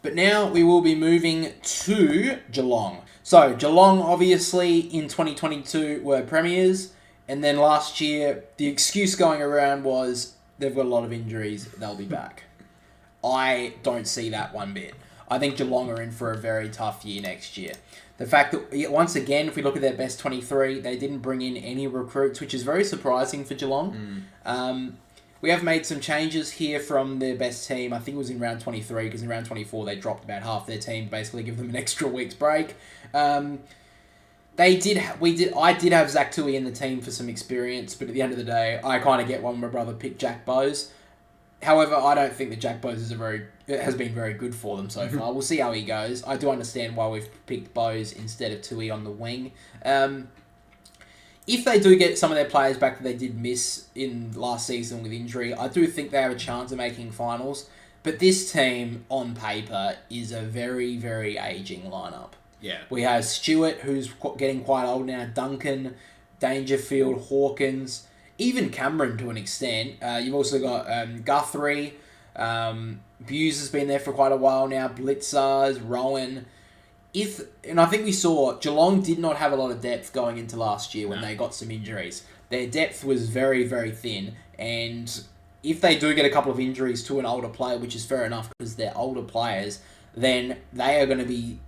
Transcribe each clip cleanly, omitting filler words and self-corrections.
But now we will be moving to Geelong. So Geelong, obviously, in 2022 were premiers. And then last year, the excuse going around was they've got a lot of injuries, they'll be back. I don't see that one bit. I think Geelong are in for a very tough year next year. The fact that, once again, if we look at their best 23, they didn't bring in any recruits, which is very surprising for Geelong. We have made some changes here from their best team. I think it was in round 23, because in round 24 they dropped about half their team, basically give them an extra week's break. I did have Zach Tui in the team for some experience, but at the end of the day, I kind of get one when my brother picked Jack Bowes. However, I don't think that Jack Bowes has been very good for them so far. We'll see how he goes. I do understand why we've picked Bowes instead of Tui on the wing. If they do get some of their players back that they did miss in last season with injury, I do think they have a chance of making finals. But this team, on paper, is a very, very ageing lineup. Yeah. We have Stewart, who's getting quite old now, Duncan, Dangerfield, Hawkins, even Cameron to an extent. You've also got Guthrie. Buse has been there for quite a while now. Blitzers, Rowan. And I think we saw Geelong did not have a lot of depth going into last year when they got some injuries. Their depth was very, very thin. And if they do get a couple of injuries to an older player, which is fair enough because they're older players, then they are going to be,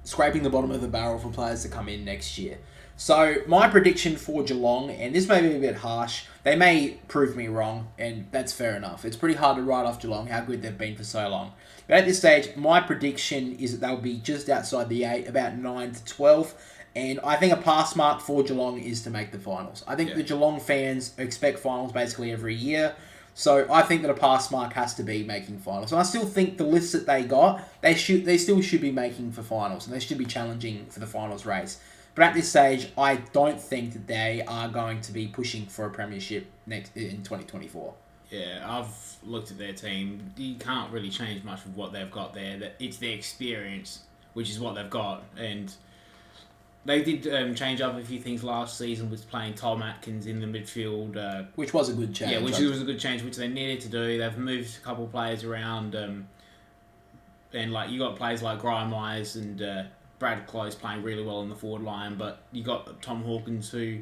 scraping the bottom of the barrel for players to come in next year. So my prediction for Geelong, and this may be a bit harsh, they may prove me wrong, and that's fair enough. It's pretty hard to write off Geelong, how good they've been for so long. But at this stage, my prediction is that they'll be just outside the 8, about 9 to 12. And I think a pass mark for Geelong is to make the finals. I think the Geelong fans expect finals basically every year. So I think that a pass mark has to be making finals. And I still think the list that they got, they still should be making for finals. And they should be challenging for the finals race. But at this stage, I don't think that they are going to be pushing for a premiership in 2024. Yeah, I've looked at their team. You can't really change much of what they've got there. It's their experience, which is what they've got. And they did change up a few things last season with playing Tom Atkins in the midfield. Which was a good change. Yeah, which was a good change, which they needed to do. They've moved a couple of players around. And you got players like Grime-Wise and Brad Close playing really well in the forward line. But you got Tom Hawkins, who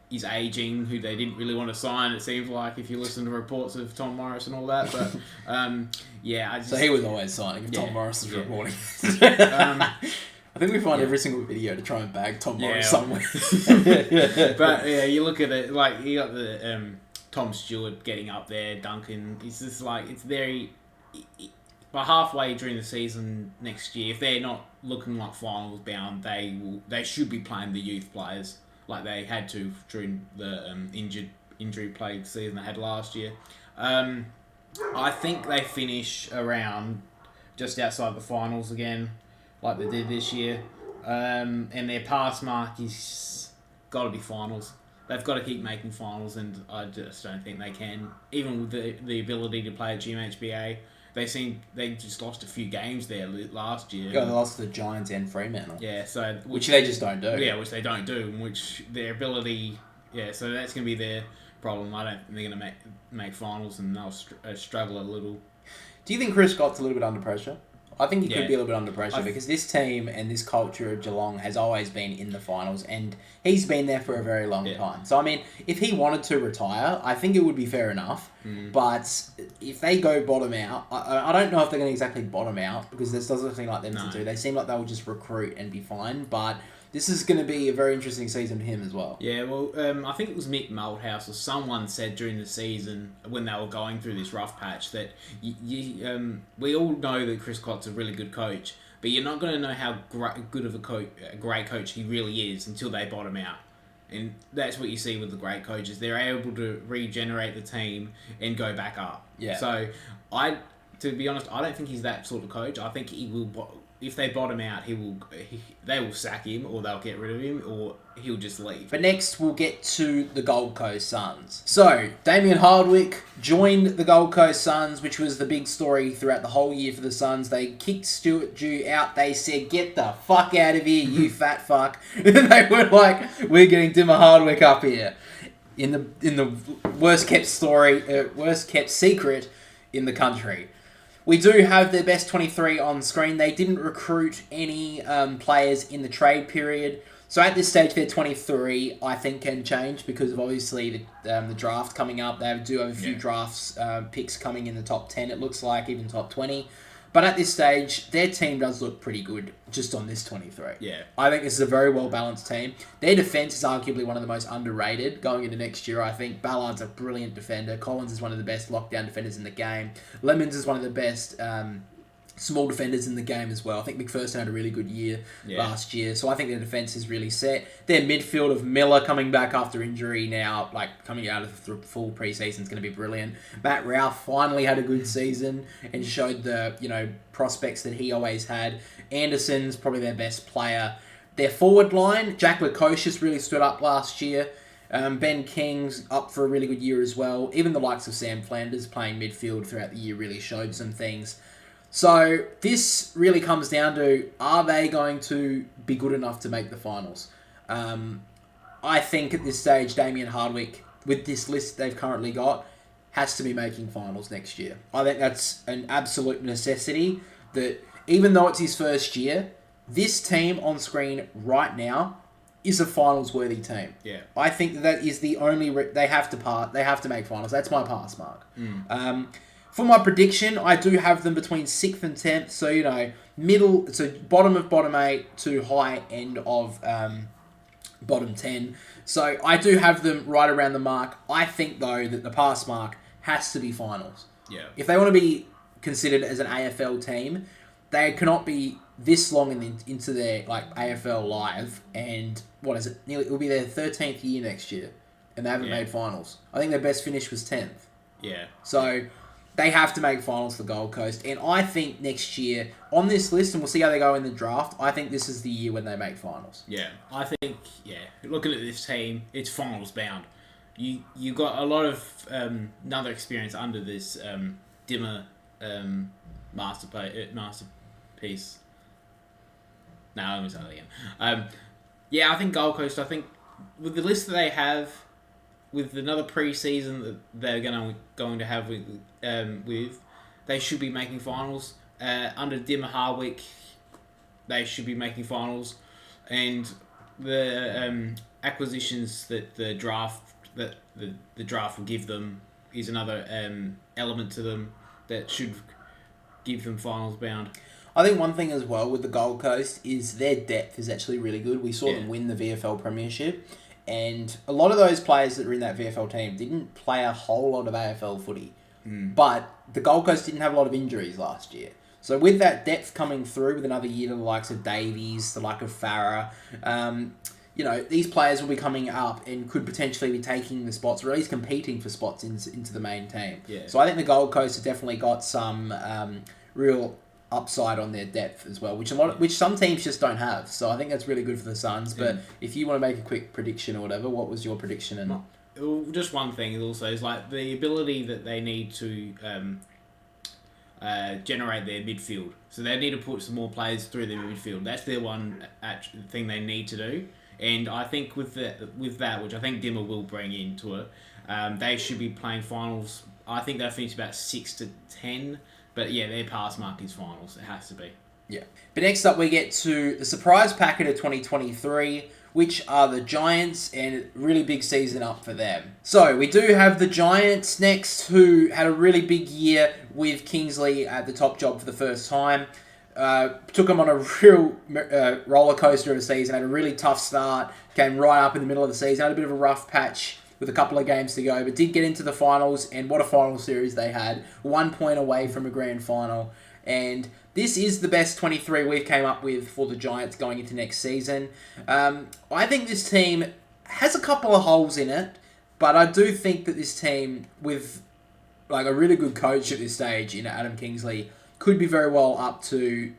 is aging, who they didn't really want to sign, it seems like, if you listen to reports of Tom Morris and all that. But, So he was always signing if Tom Morris was reporting. I think we find every single video to try and bag Tom Morris somewhere. But, you look at it, you got the Tom Stewart getting up there, Duncan. It's just it's very... By halfway during the season next year, if they're not looking like finals bound, they should be playing the youth players like they had to during the injury-plagued season they had last year. I think they finish around just outside the finals again, like they did this year. And their pass mark is got to be finals. They've got to keep making finals, and I just don't think they can. Even with the ability to play at GMHBA, they just lost a few games there last year. Yeah, they lost to the Giants and Fremantle. Yeah, so... Which they just don't do. Yeah, which they don't do, which their ability... Yeah, so that's going to be their problem. I don't think they're going to make finals, and they'll struggle a little. Do you think Chris Scott's a little bit under pressure? I think he could be a little bit under pressure because this team and this culture of Geelong has always been in the finals, and he's been there for a very long time. So, I mean, if he wanted to retire, I think it would be fair enough. But if they go bottom out, I don't know if they're going to exactly bottom out because this doesn't seem like them to do. They seem like they'll just recruit and be fine, but this is going to be a very interesting season for him as well. Yeah, well, I think it was Mick Malthouse or someone said during the season when they were going through this rough patch that we all know that Chris Scott's a really good coach, but you're not going to know how good of a great coach he really is until they bottom out. And that's what you see with the great coaches. They're able to regenerate the team and go back up. Yeah. So, to be honest, I don't think he's that sort of coach. I think he will... If they bottom out, they will sack him, or they'll get rid of him, or he'll just leave. But next, we'll get to the Gold Coast Suns. So, Damien Hardwick joined the Gold Coast Suns, which was the big story throughout the whole year for the Suns. They kicked Stuart Dew out. They said, "Get the fuck out of here, you fat fuck." And they were like, "We're getting Dimmer Hardwick up here." In the worst kept secret in the country. We do have their best 23 on screen. They didn't recruit any players in the trade period. So at this stage, their 23, I think, can change because of obviously the draft coming up. They do have a few drafts picks coming in the top 10, it looks like, even top 20. But at this stage, their team does look pretty good just on this 23. Yeah. I think this is a very well-balanced team. Their defence is arguably one of the most underrated going into next year, I think. Ballard's a brilliant defender. Collins is one of the best lockdown defenders in the game. Lemons is one of the best small defenders in the game as well. I think McPherson had a really good year last year, so I think their defence is really set. Their midfield of Miller coming back after injury now, like coming out of the full preseason is going to be brilliant. Matt Ralph finally had a good season and showed the prospects that he always had. Anderson's probably their best player. Their forward line, Jack Lukosius really stood up last year. Ben King's up for a really good year as well. Even the likes of Sam Flanders playing midfield throughout the year really showed some things. So this really comes down to, are they going to be good enough to make the finals? I think at this stage, Damien Hardwick, with this list they've currently got, has to be making finals next year. I think that's an absolute necessity that even though it's his first year, this team on screen right now is a finals-worthy team. Yeah. I think that is the only... they have to make finals. That's my pass mark. For my prediction, I do have them between 6th and 10th. So, middle... So, bottom of bottom 8 to high end of bottom 10. So, I do have them right around the mark. I think, though, that the pass mark has to be finals. Yeah. If they want to be considered as an AFL team, they cannot be this long into their AFL live, and what is it? It will be their 13th year next year, and they haven't made finals. I think their best finish was 10th. Yeah. So they have to make finals for Gold Coast, and I think next year on this list, and we'll see how they go in the draft. I think this is the year when they make finals. Yeah, I think looking at this team, it's finals bound. You got a lot of another experience under this Dimmer masterpiece. No, let me say that again. I think Gold Coast. I think with the list that they have, with another pre-season that they're going to have with, they should be making finals. Under Dimmer Hardwick, they should be making finals, and the acquisitions that the draft will give them is another element to them that should give them finals bound. I think one thing as well with the Gold Coast is their depth is actually really good. We saw them win the VFL Premiership, and a lot of those players that were in that VFL team didn't play a whole lot of AFL footy. But the Gold Coast didn't have a lot of injuries last year. So with that depth coming through with another year to the likes of Davies, the like of Farah, these players will be coming up and could potentially be taking the spots, or at least competing for spots into the main team. Yeah. So I think the Gold Coast have definitely got some real upside on their depth as well, which some teams just don't have. So I think that's really good for the Suns. But if you want to make a quick prediction or whatever, what was your prediction? And just one thing also is the ability that they need to generate their midfield. So they need to put some more players through their midfield. That's their one thing they need to do. And I think with that, which I think Dimmer will bring into it, they should be playing finals. I think they'll finish about 6 to 10. But their pass mark is finals. It has to be. Yeah. But next up, we get to the surprise packet of 2023, which are the Giants, and a really big season up for them. So we do have the Giants next, who had a really big year with Kingsley at the top job for the first time. Took them on a real roller coaster of a season. Had a really tough start. Came right up in the middle of the season. Had a bit of a rough patch with a couple of games to go, but did get into the finals, and what a final series they had. 1 point away from a grand final. And this is the best 23 we've came up with for the Giants going into next season. I think this team has a couple of holes in it, but I do think that this team, with a really good coach at this stage in Adam Kingsley, could be very well up to,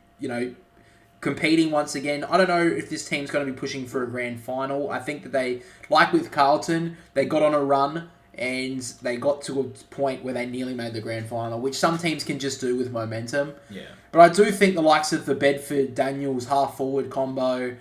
competing once again. I don't know if this team's going to be pushing for a grand final. I think that they, like with Carlton, they got on a run and they got to a point where they nearly made the grand final, which some teams can just do with momentum. Yeah. But I do think the likes of the Bedford, Daniels, half-forward combo,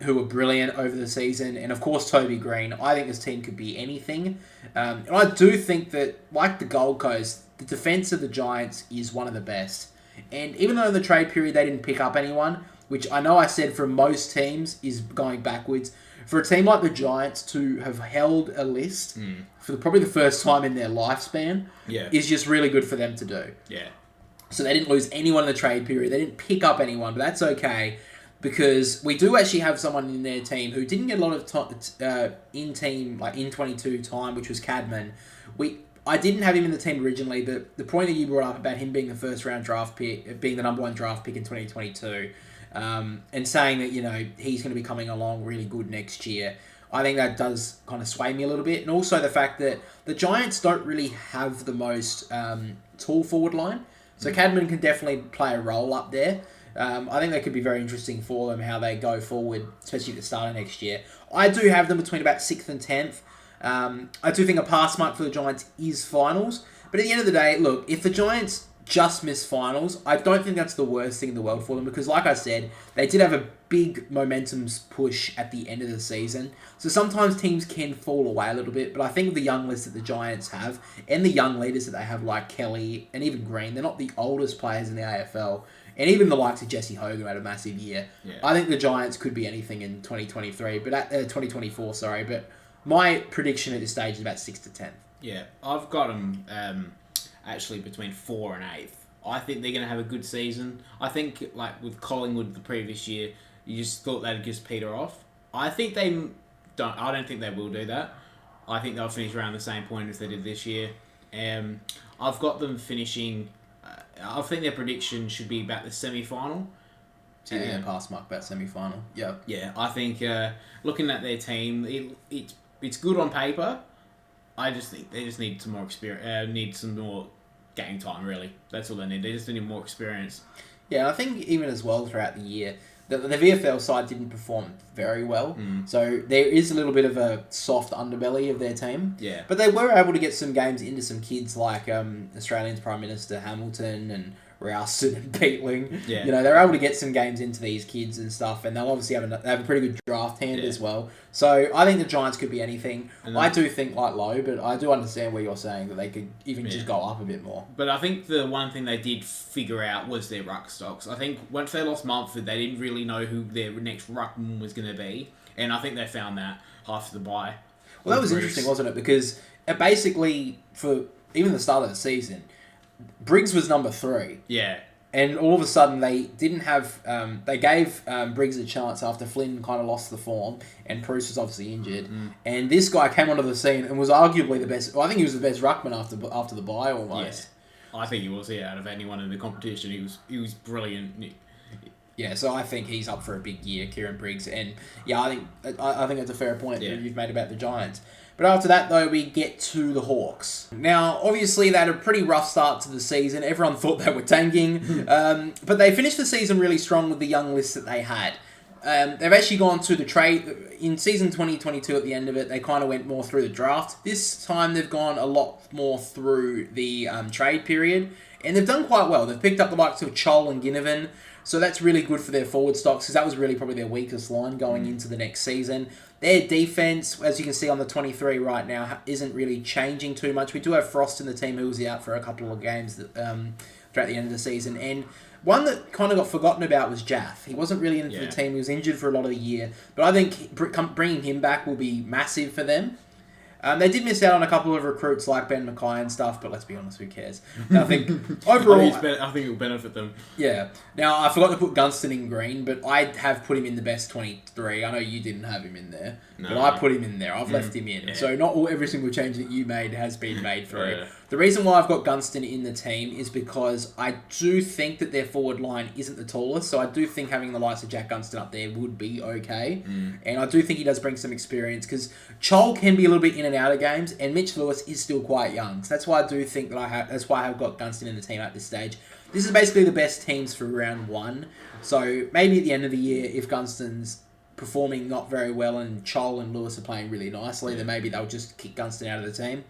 who were brilliant over the season. And, of course, Toby Green. I think this team could be anything. And I do think that, like the Gold Coast, the defence of the Giants is one of the best. And even though in the trade period they didn't pick up anyone, which I know I said for most teams is going backwards, for a team like the Giants to have held a list for probably the first time in their lifespan is just really good for them to do. Yeah. So they didn't lose anyone in the trade period. They didn't pick up anyone, but that's okay because we do actually have someone in their team who didn't get a lot of in-team, like in-22 time, which was Cadman. I didn't have him in the team originally, but the point that you brought up about him being the first-round draft pick, being the number 1 draft pick in 2022, and saying that, he's going to be coming along really good next year, I think that does kind of sway me a little bit. And also the fact that the Giants don't really have the most tall forward line. So Cadman can definitely play a role up there. I think that could be very interesting for them, how they go forward, especially at the start of next year. I do have them between about 6th and 10th. I do think a pass mark for the Giants is finals. But at the end of the day, look, if the Giants just miss finals, I don't think that's the worst thing in the world for them because, like I said, they did have a big momentum push at the end of the season. So sometimes teams can fall away a little bit, but I think the young list that the Giants have and the young leaders that they have like Kelly and even Green, they're not the oldest players in the AFL. And even the likes of Jesse Hogan who had a massive year. Yeah. I think the Giants could be anything in 2023, but 2024, sorry. But my prediction at this stage is about 6th to 10th. Yeah, I've got them actually between 4 and 8th. I think they're going to have a good season. I think, like with Collingwood the previous year, you just thought they'd just peter off. I don't think they will do that. I think they'll finish around the same point as they did this year. I've got them finishing. I think their prediction should be about the semi-final. So you're going to pass mark about semi-final? Yeah. Yeah, I think looking at their team, it's good on paper. I just think they just need some more experience. Need some more game time. Really, that's all they need. They just need more experience. Yeah, I think even as well throughout the year, the VFL side didn't perform very well. So there is a little bit of a soft underbelly of their team. Yeah. But they were able to get some games into some kids like Australia's Prime Minister Hamilton and Rowson and Peatling. Yeah. They're able to get some games into these kids and stuff, and they'll obviously have a pretty good draft hand as well. So I think the Giants could be anything. I do think like low, but I do understand where you're saying that they could even just go up a bit more. But I think the one thing they did figure out was their ruck stocks. I think once they lost Mumford, they didn't really know who their next ruckman was going to be, and I think they found that after the bye. Well, that was interesting, wasn't it? Because basically, for even the start of the season, Briggs was number 3. Yeah. And all of a sudden, they didn't have... they gave Briggs a chance after Flynn kind of lost the form, and Bruce was obviously injured. And this guy came onto the scene and was arguably the best... Well, I think he was the best ruckman after the bye, almost. Yeah. I think he was, out of anyone in the competition. He was brilliant. Yeah, so I think he's up for a big year, Kieran Briggs. And, yeah, I think that's a fair point that you've made about the Giants. But after that, though, we get to the Hawks. Now, obviously, they had a pretty rough start to the season. Everyone thought they were tanking. But they finished the season really strong with the young list that they had. They've actually gone to the trade. In season 2022, at the end of it, they kind of went more through the draft. This time, they've gone a lot more through the trade period. And they've done quite well. They've picked up the likes of Chol and Ginnivan. So that's really good for their forward stocks because that was really probably their weakest line going into the next season. Their defense, as you can see on the 23 right now, isn't really changing too much. We do have Frost in the team who was out for a couple of games throughout the end of the season. And one that kind of got forgotten about was Jaff. He wasn't really in for the team. He was injured for a lot of the year. But I think bringing him back will be massive for them. They did miss out on a couple of recruits like Ben Mackay and stuff, but let's be honest, who cares? I think overall, I think it'll benefit them. Yeah. Now, I forgot to put Gunston in green, but I have put him in the best 23. I know you didn't have him in there, but I put him in there. I've left him in. Yeah. So not every single change that you made has been made through. Yeah. The reason why I've got Gunston in the team is because I do think that their forward line isn't the tallest, so I do think having the likes of Jack Gunston up there would be okay. And I do think he does bring some experience, because Chol can be a little bit in and out of games, and Mitch Lewis is still quite young. So that's why I do think that that's why I've got Gunston in the team at this stage. This is basically the best teams for round 1. So maybe at the end of the year, if Gunston's performing not very well and Chol and Lewis are playing really nicely, then maybe they'll just kick Gunston out of the team.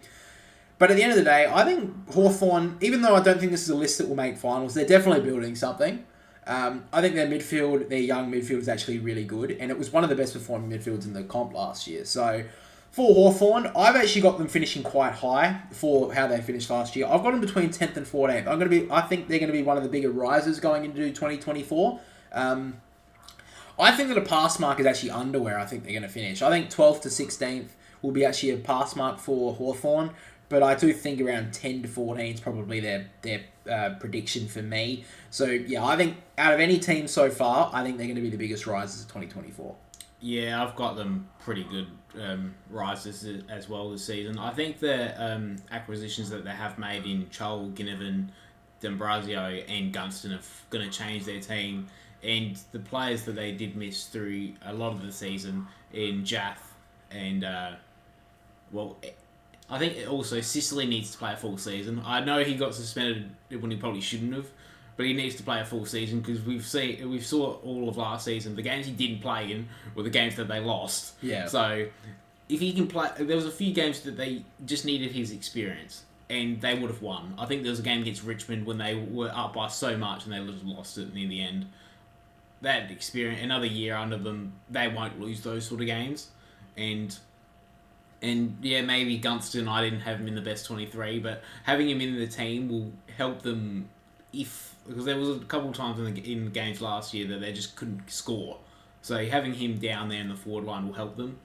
But at the end of the day, I think Hawthorn, even though I don't think this is a list that will make finals, they're definitely building something. I think their midfield, their young midfield is actually really good, and it was one of the best performing midfields in the comp last year. So for Hawthorn, I've actually got them finishing quite high for how they finished last year. I've got them between 10th and 14th. I think they're going to be one of the bigger risers going into 2024. I think that a pass mark is actually under where I think they're going to finish. I think 12th to 16th will be actually a pass mark for Hawthorn, but I do think around 10 to 14 is probably their prediction for me. So, yeah, I think out of any team so far, I think they're going to be the biggest risers of 2024. Yeah, I've got them pretty good rises as well this season. I think the acquisitions that they have made in Chol, Ginnivan, D'Ambrosio and Gunston are going to change their team. And the players that they did miss through a lot of the season in Jaff and, I think also Sicily needs to play a full season. I know he got suspended when he probably shouldn't have, but he needs to play a full season because we saw all of last season. The games he didn't play in were the games that they lost. Yeah. So if he can play, there was a few games that they just needed his experience, and they would have won. I think there was a game against Richmond when they were up by so much and they just lost it in the end. That experience, another year under them, they won't lose those sort of games, and yeah, maybe Gunston, I didn't have him in the best 23, but having him in the team will help them because there was a couple of times in the games last year that they just couldn't score. So having him down there in the forward line will help them.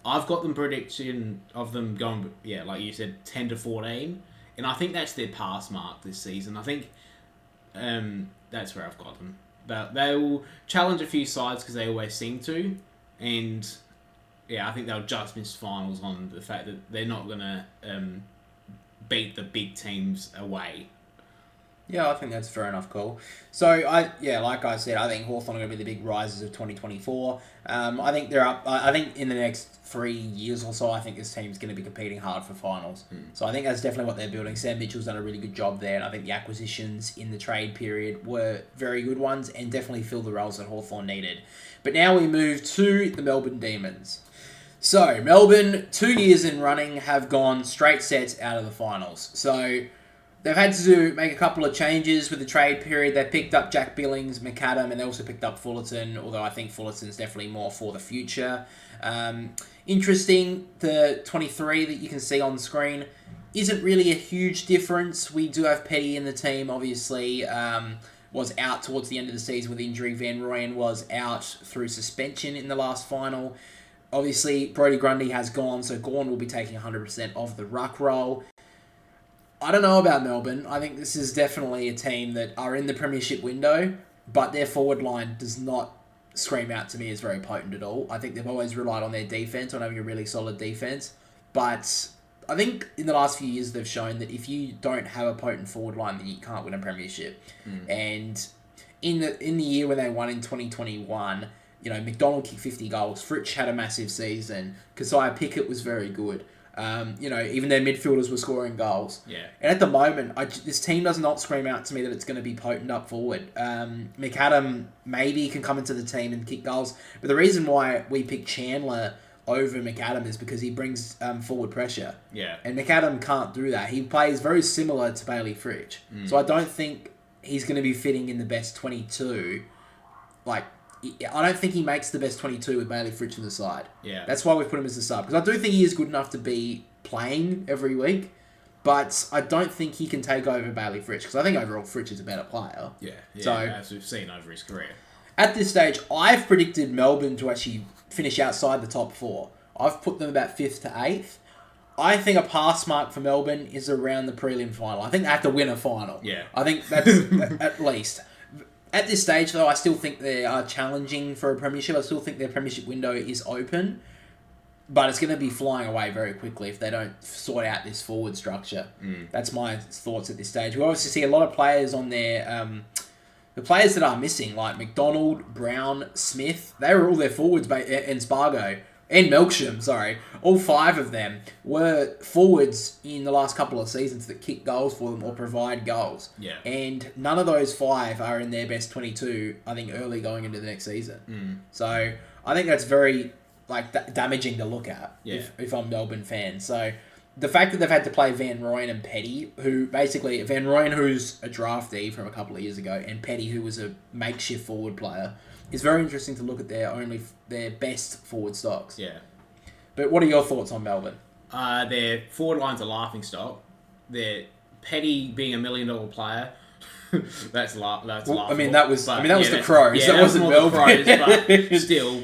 I've got them prediction of them going, yeah, like you said, 10 to 14, and I think that's their pass mark this season. I think that's where I've got them. They will challenge a few sides because they always seem to, and yeah, I think they'll just miss finals on the fact that they're not going to beat the big teams away. Yeah, I think that's fair enough, Cole. So, like I said, I think Hawthorn are going to be the big risers of 2024. I think they're up. I think in the next 3 years or so, I think this team's going to be competing hard for finals. So I think that's definitely what they're building. Sam Mitchell's done a really good job there, and I think the acquisitions in the trade period were very good ones and definitely filled the roles that Hawthorn needed. But now we move to the Melbourne Demons. So, Melbourne, 2 years in running, have gone straight sets out of the finals. So they've had to make a couple of changes with the trade period. They picked up Jack Billings, McAdam, and they also picked up Fullerton, although I think Fullerton's definitely more for the future. Interesting, the 23 that you can see on screen isn't really a huge difference. We do have Petty in the team, obviously. Was out towards the end of the season with injury. Van Rooyen was out through suspension in the last final. Obviously, Brodie Grundy has gone, so Gawn will be taking 100% of the ruck role. I don't know about Melbourne. I think this is definitely a team that are in the premiership window, but their forward line does not scream out to me as very potent at all. I think they've always relied on their defense, on having a really solid defense. But I think in the last few years they've shown that if you don't have a potent forward line, then you can't win a premiership. And in the year when they won in 2021, McDonald kicked 50 goals. Fritsch had a massive season. Keziah Pickett was very good. Even their midfielders were scoring goals. Yeah. And at the moment, this team does not scream out to me that it's going to be potent up forward. McAdam maybe can come into the team and kick goals. But the reason why we picked Chandler over McAdam is because he brings forward pressure. Yeah. And McAdam can't do that. He plays very similar to Bailey Fritsch. So I don't think he's going to be fitting in the best 22. I don't think he makes the best 22 with Bailey Fritsch in the side. Yeah. That's why we've put him as a sub. Because I do think he is good enough to be playing every week, but I don't think he can take over Bailey Fritsch. Because I think overall Fritsch is a better player. Yeah, so, as we've seen over his career. At this stage, I've predicted Melbourne to actually finish outside the top 4. I've put them about 5th to 8th. I think a pass mark for Melbourne is around the prelim final. I think they have to win a final. Yeah. I think that's at least. At this stage, though, I still think they are challenging for a premiership. I still think their premiership window is open, but it's going to be flying away very quickly if they don't sort out this forward structure. That's my thoughts at this stage. We obviously see a lot of players on there. The players that are missing, like McDonald, Brown, Smith, they were all their forwards, and Spargo, and Melksham, sorry. All 5 of them were forwards in the last couple of seasons that kick goals for them or provide goals. Yeah. And none of those 5 are in their best 22, I think, early going into the next season. So I think that's very damaging to look at if I'm a Melbourne fan. So the fact that they've had to play Van Rooyen and Petty, who basically Van Rooyen, who's a draftee from a couple of years ago, and Petty, who was a makeshift forward player, is very interesting to look at their best forward stocks. Yeah. But what are your thoughts on Melbourne? Their forward line's a laughing stock. Their Petty being $1 million player. That's laughable. I mean, that was the Crows. Yeah, that wasn't Melbourne. But still,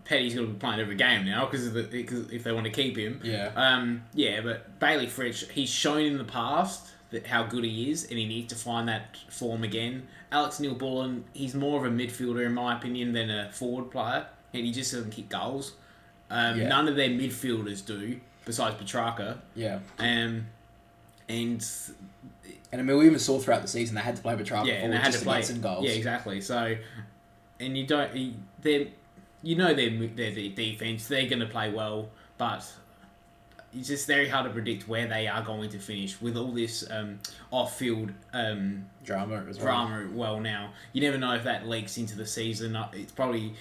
Petty's going to be playing every game now because if they want to keep him. Yeah. But Bailey Fritsch, he's shown in the past how good he is, and he needs to find that form again. Alex Neil-Bullen, he's more of a midfielder in my opinion than a forward player, and he just doesn't kick goals. None of their midfielders do, besides Petrarca. Yeah. And I mean, we even saw throughout the season they had to play Petrarca and they had to play some goals. Yeah, exactly. So, and their defense, they're going to play well, but it's just very hard to predict where they are going to finish with all this off-field drama as well. Now, you never know if that leaks into the season. It's probably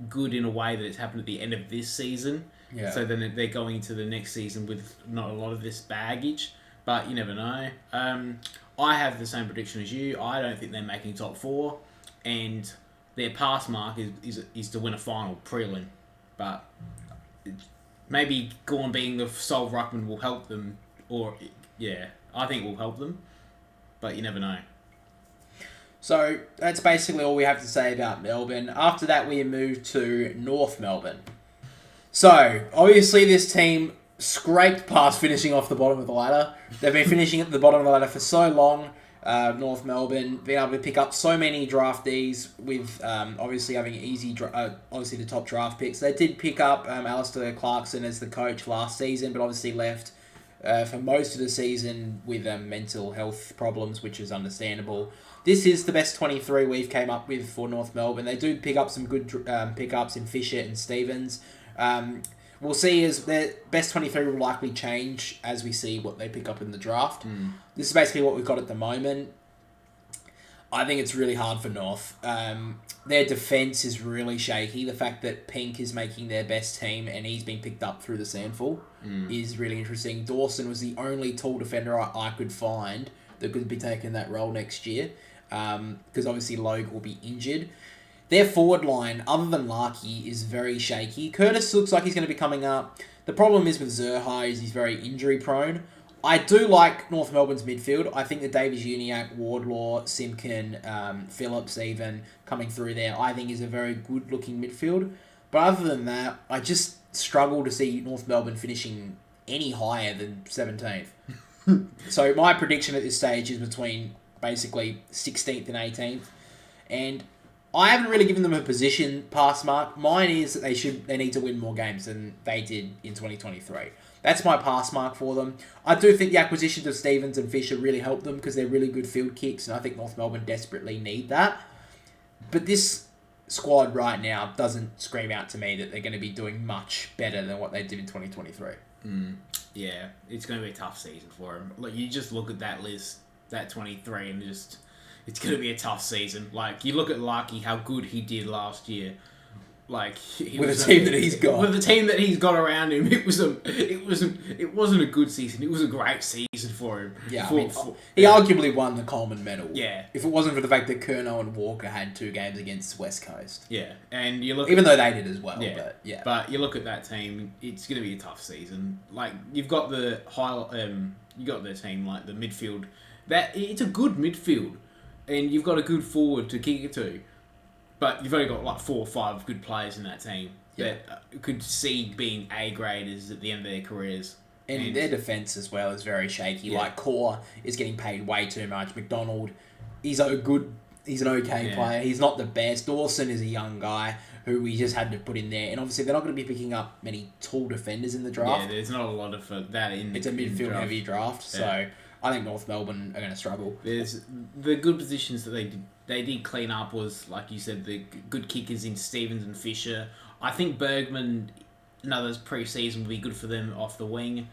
good in a way that it's happened at the end of this season. Yeah. So then they're going into the next season with not a lot of this baggage, but you never know. I have the same prediction as you. I don't think they're making top 4, and their pass mark is to win a final prelim, but maybe Gawn being the sole ruckman will help them, I think it will help them, but you never know. So that's basically all we have to say about Melbourne. After that, we move to North Melbourne. So, obviously this team scraped past finishing off the bottom of the ladder. They've been finishing at the bottom of the ladder for so long. North Melbourne being able to pick up so many draftees with obviously having obviously the top draft picks. They did pick up Alistair Clarkson as the coach last season, but obviously left for most of the season with mental health problems, which is understandable. This is the best 23 we've came up with for North Melbourne. They do pick up some good pickups in Fisher and Stevens. We'll see as their best 23 will likely change as we see what they pick up in the draft. This is basically what we've got at the moment. I think it's really hard for North. Their defence is really shaky. The fact that Pink is making their best team and he's been picked up through the sandful is really interesting. Dawson was the only tall defender I could find that could be taking that role next year because obviously Logue will be injured. Their forward line, other than Larkey, is very shaky. Curtis looks like he's going to be coming up. The problem is with Zerha is he's very injury prone. I do like North Melbourne's midfield. I think that Davies Uniacke, Wardlaw, Simpkin, Phillips even coming through there, I think is a very good looking midfield. But other than that, I just struggle to see North Melbourne finishing any higher than 17th. So my prediction at this stage is between basically 16th and 18th. And I haven't really given them a position pass mark. Mine is that they need to win more games than they did in 2023. That's my pass mark for them. I do think the acquisitions of Stevens and Fisher really help them because they're really good field kicks, and I think North Melbourne desperately need that. But this squad right now doesn't scream out to me that they're going to be doing much better than what they did in 2023. Yeah, it's going to be a tough season for them. Like, you just look at that list, that 23, and just... It's going to be a tough season. Like, you look at Larkey, how good he did last year. Like, with the team that he's got. With the team that he's got around him, it wasn't a good season. It was a great season for him. Yeah, he arguably won the Coleman medal. Yeah. If it wasn't for the fact that Curnow and Walker had 2 games against West Coast. Yeah, and you look even though they did as well. Yeah, but yeah. But you look at that team, it's going to be a tough season. Like, you've got the you got the team like the midfield. It's a good midfield. And you've got a good forward to kick it to. But you've only got like 4 or 5 good players in that team that could see being A-graders at the end of their careers. And their defence as well is very shaky. Yeah. Like, Core is getting paid way too much. McDonald, he's an okay player. He's not the best. Dawson is a young guy who we just had to put in there. And obviously, they're not going to be picking up many tall defenders in the draft. Yeah, there's not a lot of that in It's a midfield-heavy draft, so... I think North Melbourne are going to struggle. There's the good positions that they did clean up was, like you said, the good kickers in Stevens and Fisher. I think Bergman, another pre-season, will be good for them off the wing.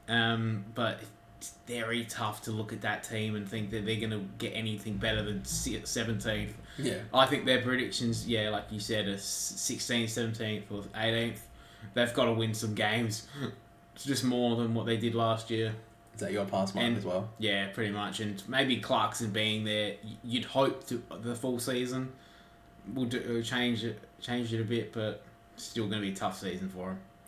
But it's very tough to look at that team and think that they're going to get anything better than 17th. Yeah. I think their predictions, like you said, are 16th, 17th or 18th. they've got to win some games. It's just more than what they did last year. Is that your pass mark as well? Yeah, pretty much. And maybe Clarkson being there, you'd hope the full season will change it a bit, but still going to be a tough season for him.